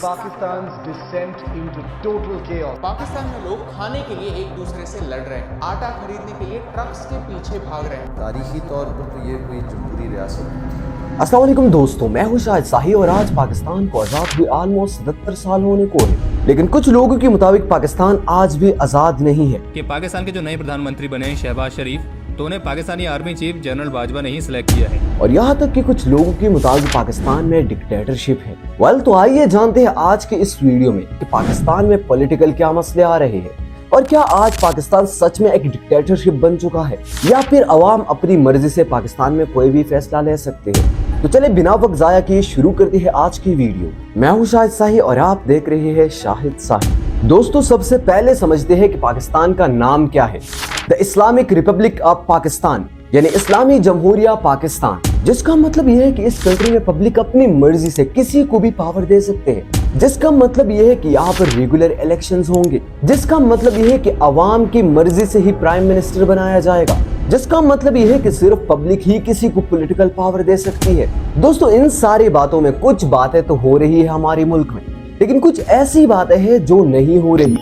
Pakistan's descent into total chaos. Pakistan में लोग खाने के लिए एक दूसरे से लड़ रहे हैं, आटा खरीदने के लिए ट्रक्स के पीछे भाग रहे हैं। तारीखी तौर पर तो ये कोई जमहूरी रियासत है। अस्सलाम वालेकुम दोस्तों, मैं हूं शाहिद शाही और आज पाकिस्तान को आज़ाद हुए ऑलमोस्ट 77 साल होने को है। लेकिन कुछ लोगों के मुताबिक पाकिस्तान आज भी आज़ाद नहीं है। कि पाकिस्तान के जो नए प्रधानमंत्री बने हैं शहबाज शरीफ, तो उन्हें Pakistani army chief general Bajwa ने ही सिलेक्ट किया है। और यहाँ तक कि कुछ लोगों के मुताबिक पाकिस्तान में डिक्टेटरशिप है। वेल तो आइए जानते हैं आज के इस वीडियो में कि पाकिस्तान में पॉलिटिकल क्या मसले आ रहे हैं और क्या आज पाकिस्तान सच में एक डिक्टेटरशिप बन चुका है या फिर अवाम अपनी मर्जी से पाकिस्तान में कोई भी फैसला ले सकते हैं। तो चले बिना वक्त जाया किए शुरू करते हैं आज की वीडियो। मैं हूँ शाहिद शाही और आप देख रहे हैं शाहिद शाही। दोस्तों सबसे पहले समझते हैं कि पाकिस्तान का नाम क्या है। The Islamic Republic of Pakistan यानी इस्लामी जमहूरिया पाकिस्तान, जिसका मतलब यह है कि इस कंट्री में पब्लिक अपनी मर्जी से किसी को भी पावर दे सकते हैं। जिसका मतलब यह है कि यहाँ पर रेगुलर इलेक्शंस होंगे, जिसका मतलब यह है कि अवाम की मर्जी से ही प्राइम मिनिस्टर बनाया जाएगा, जिसका मतलब यह है कि सिर्फ पब्लिक ही किसी को पॉलिटिकल पावर दे सकती है। दोस्तों इन सारी बातों में कुछ बातें तो हो रही है हमारे मुल्क में, लेकिन कुछ ऐसी बातें हैं जो नहीं हो रही।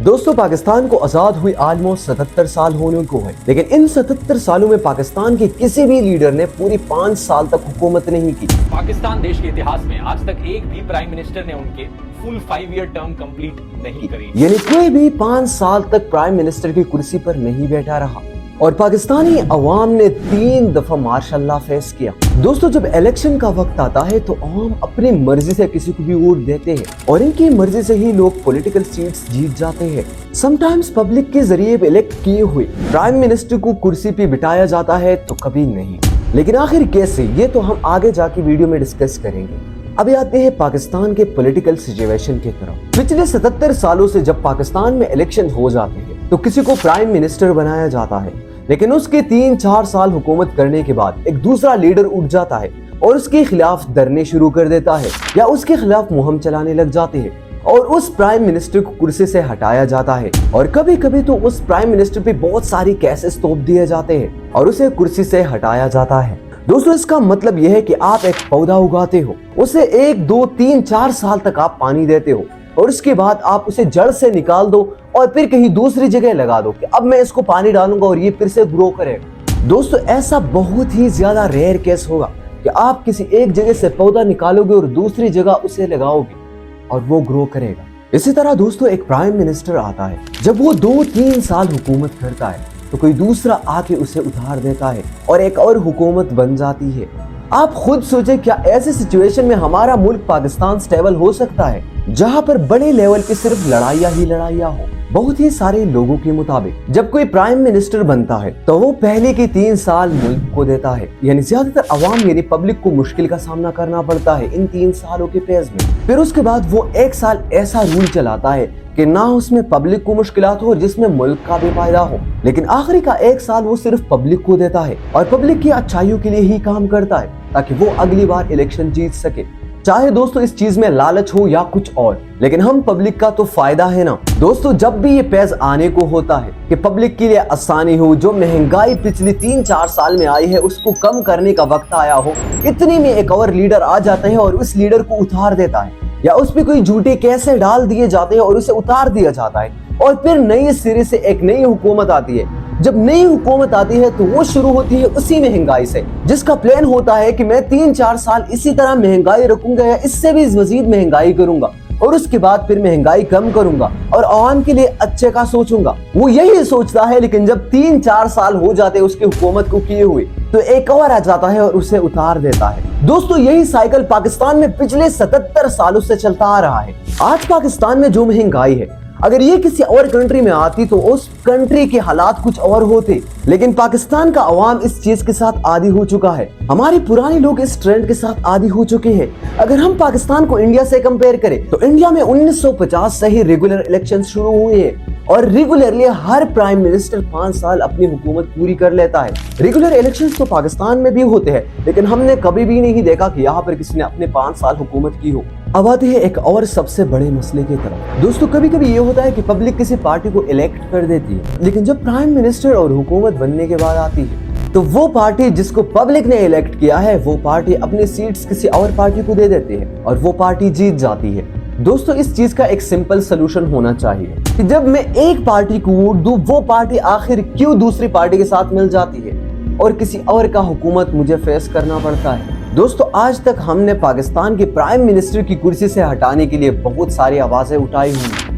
दोस्तों पाकिस्तान को आजाद हुई ऑलमोस्ट 77 साल होने को है, लेकिन इन 77 सालों में पाकिस्तान के किसी भी लीडर ने पूरी 5 साल तक हुकूमत नहीं की। पाकिस्तान देश के इतिहास में आज तक एक भी प्राइम मिनिस्टर ने उनके फुल 5 ईयर टर्म कंप्लीट नहीं करी। यानी कोई भी 5 साल तक प्राइम मिनिस्टर की कुर्सी पर नहीं बैठा रहा और पाकिस्तानी अवाम ने 3 दफा मार्शल लॉ फेस किया। दोस्तों जब इलेक्शन का वक्त आता है तो अवाम अपनी मर्जी से किसी को भी वोट देते हैं और इनकी मर्जी से ही लोग पॉलिटिकल सीट्स जीत जाते हैं। समटाइम्स पब्लिक के जरिए इलेक्ट किए हुए प्राइम मिनिस्टर को कुर्सी पे बिठाया जाता है तो कभी नहीं। लेकिन आखिर कैसे, ये तो हम आगे जाके वीडियो में डिस्कस करेंगे। अभी आते हैं पाकिस्तान के पॉलिटिकल सिचुएशन की तरफ। पिछले 77 सालों से जब पाकिस्तान में इलेक्शन हो जाते हैं तो किसी को प्राइम मिनिस्टर बनाया जाता है, लेकिन उसके 3-4 साल हुकूमत करने के बाद एक दूसरा लीडर उठ जाता है और उसके खिलाफ धरने शुरू कर देता है या उसके खिलाफ मुहिम चलाने लग जाते हैं और उस प्राइम मिनिस्टर को कुर्सी से हटाया जाता है। और कभी कभी तो उस प्राइम मिनिस्टर पे बहुत सारी केसेस तोप दिए जाते हैं और उसे कुर्सी से हटाया जाता है। दोस्तों इसका मतलब यह है कि आप एक पौधा उगाते हो, उसे 1, 2, 3, 4 साल तक आप पानी देते हो और उसके बाद आप उसे जड़ से निकाल दो और फिर कहीं दूसरी जगह लगा दो कि अब मैं इसको पानी डालूंगा और ये फिर से ग्रो करेगा। दोस्तों ऐसा बहुत ही ज्यादा रेयर केस होगा कि आप किसी एक जगह से पौधा निकालोगे और दूसरी जगह उसे लगाओगे और वो ग्रो करेगा। इसी तरह दोस्तों एक प्राइम मिनिस्टर आता है, जब वो 2-3 साल हुकूमत करता है तो कोई दूसरा आके उसे उतार देता है और एक और हुकूमत बन जाती है। आप खुद सोचें क्या ऐसी सिचुएशन में हमारा मुल्क पाकिस्तान स्टेबल हो सकता है जहां पर बड़े लेवल की सिर्फ लड़ाइयां ही लड़ाइयां हो। बहुत ही सारे लोगों के मुताबिक जब कोई प्राइम मिनिस्टर बनता है तो वो पहले के 3 साल मुल्क को देता है, यानी ज्यादातर अवाम यानी पब्लिक को मुश्किल का सामना करना पड़ता है इन 3 सालों के फेज में। फिर उसके बाद वो 1 साल ऐसा रूल चलाता है कि ना उसमें पब्लिक को मुश्किलात हो और जिसमें मुल्क का भी फायदा हो, लेकिन आखिरी का 1 साल वो सिर्फ पब्लिक को देता है और पब्लिक की अच्छाइयों के लिए ही काम करता है ताकि वो अगली बार इलेक्शन जीत सके। चाहे दोस्तों इस चीज में लालच हो या कुछ और, लेकिन हम पब्लिक का तो फायदा है ना। दोस्तों जब भी ये पेज आने को होता है कि पब्लिक के लिए आसानी हो, जो महंगाई पिछले 3-4 साल में आई है उसको कम करने का वक्त आया हो, इतनी में एक और लीडर आ जाता है और उस लीडर को उतार देता है या उस पे कोई झूठे केस डाल दिए जाते हैं और उसे उतार दिया जाता है और फिर नई सिरे से एक नई हुकूमत आती है। जब नई हुकूमत आती है तो वो शुरू होती है उसी महंगाई से, जिसका प्लान होता है कि मैं 3-4 साल इसी तरह महंगाई रखूंगा या इससे भी मजीद महंगाई करूंगा और उसके बाद फिर महंगाई कम करूंगा और आवाम के लिए अच्छे का सोचूंगा। वो यही सोचता है, लेकिन जब 3-4 साल हो जाते हैं उसकी हुकूमत को किए हुए तो एक और आ जाता है और उसे उतार देता है। दोस्तों यही साइकिल पाकिस्तान में पिछले 77 सालों से चलता आ रहा है। आज पाकिस्तान में जो महंगाई है, अगर ये किसी और कंट्री में आती तो उस कंट्री के हालात कुछ और होते, लेकिन पाकिस्तान का अवाम इस चीज के साथ आदी हो चुका है। हमारे पुराने लोग इस ट्रेंड के साथ आदी हो चुके हैं। अगर हम पाकिस्तान को इंडिया से कंपेयर करें तो इंडिया में 1950 से ही रेगुलर इलेक्शन शुरू हुए हैं और रेगुलरली हर प्राइम मिनिस्टर 5 साल अपनी हुकूमत पूरी कर लेता है। रेगुलर इलेक्शंस तो पाकिस्तान में भी होते हैं, लेकिन हमने कभी भी नहीं देखा कि यहाँ पर किसी ने अपने 5 साल हुकूमत की हो। अब आते हैं एक और सबसे बड़े मसले की तरफ। दोस्तों कभी कभी ये होता है कि पब्लिक किसी पार्टी को इलेक्ट कर देती है, लेकिन जब प्राइम मिनिस्टर और हुकूमत बनने के बाद आती है तो वो पार्टी जिसको पब्लिक ने इलेक्ट किया है वो पार्टी अपनी सीट्स किसी और पार्टी को दे देती है और वो पार्टी जीत जाती है। दोस्तों इस चीज का एक सिंपल सोल्यूशन होना चाहिए कि जब मैं एक पार्टी को वोट दूं, वो पार्टी आखिर क्यों दूसरी पार्टी के साथ मिल जाती है और किसी और का हुकूमत मुझे फेस करना पड़ता है। दोस्तों आज तक हमने पाकिस्तान के प्राइम मिनिस्टर की कुर्सी से हटाने के लिए बहुत सारी आवाजें उठाई हुई,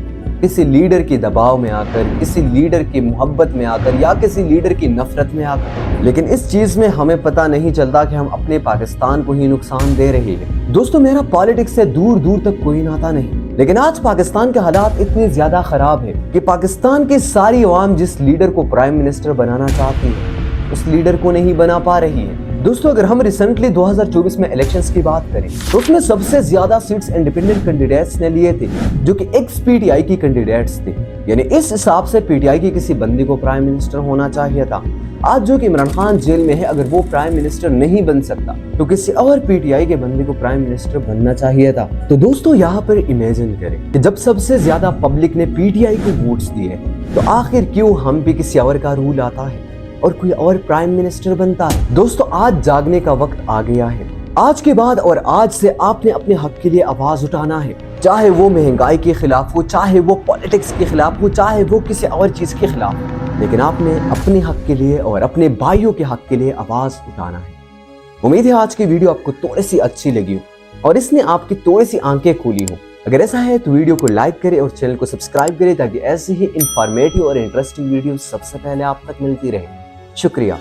किसी लीडर के दबाव में आकर, किसी लीडर की मोहब्बत में आकर या किसी लीडर की नफरत में आकर, लेकिन इस चीज में हमें पता नहीं चलता कि हम अपने पाकिस्तान को ही नुकसान दे रहे हैं। दोस्तों मेरा पॉलिटिक्स से दूर दूर तक कोई नाता नहीं, लेकिन आज पाकिस्तान के हालात इतने ज्यादा खराब है कि पाकिस्तान की सारी अवाम जिस लीडर को प्राइम मिनिस्टर बनाना चाहती है उस लीडर को नहीं बना पा रही है। दोस्तों अगर हम रिसेंटली 2024 में इलेक्शंस की बात करें तो उसमें सबसे ज्यादा सीट्स इंडिपेंडेंट कैंडिडेट्स ने लिए थे जो कि एक्स पीटीआई की कैंडिडेट्स थे, यानी इस हिसाब से पीटीआई के किसी बंदी को प्राइम मिनिस्टर होना चाहिए था। आज जो कि इमरान खान जेल में है, अगर वो प्राइम मिनिस्टर नहीं बन सकता तो किसी और पीटीआई के बंदी को प्राइम मिनिस्टर बनना चाहिए था। तो दोस्तों यहाँ पर इमेजिन करें कि जब सबसे ज्यादा पब्लिक ने पीटीआई को वोट्स दिए तो आखिर क्यों हम पे किसी और का रूल आता है और कोई और प्राइम मिनिस्टर बनता है। दोस्तों आज जागने का वक्त आ गया है। आज के बाद और आज से आपने अपने हक के लिए आवाज उठाना है, चाहे वो महंगाई के खिलाफ हो, चाहे वो पॉलिटिक्स के खिलाफ हो, चाहे वो किसी और चीज के खिलाफ हो, लेकिन आपने अपने हक के लिए और अपने भाइयों के हक के लिए आवाज उठाना है। उम्मीद है आज की वीडियो आपको थोड़ी सी अच्छी लगी हो और इसने आपकी थोड़ी सी आंखें खोली हो। अगर ऐसा है तो वीडियो को लाइक करें और चैनल को सब्सक्राइब करें ताकि ऐसे ही इंफॉर्मेटिव और इंटरेस्टिंग वीडियो सबसे पहले आप तक मिलती रहे। शुक्रिया।